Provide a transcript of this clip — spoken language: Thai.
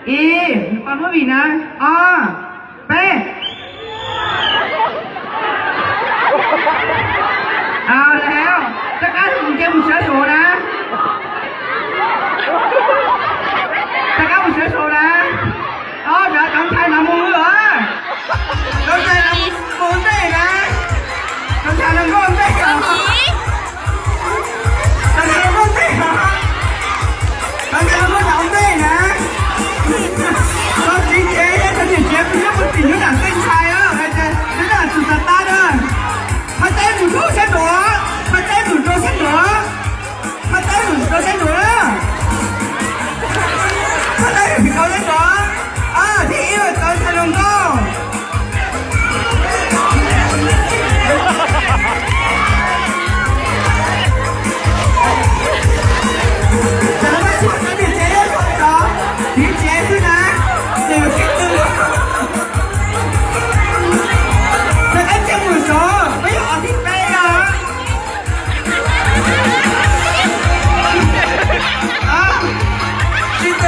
อีฟังว่าบีนะอ้อเป้เอาแล้วจะกล้าถึงเกมบุเชื้อโชนะจะกล้าบุเชื้อโชนะอ๋อเดี๋ยวจำชายหนามือเหรอจำชายหนามือเต้นะจำชายหนามือเต้เหรอจำชายหนามือเต้เหรอจำชายหนามือเต้นะเราจริงเจ๊他姐姐不是不顶有点更开啊还是有点是咱大的他带主周先躲他带主周先躲他带主周先躲他带主周先躲啊第一个高才能够咱们说咱姐姐要说着你姐是哪这个姓郑这个节目说没有听背啊啊姓郑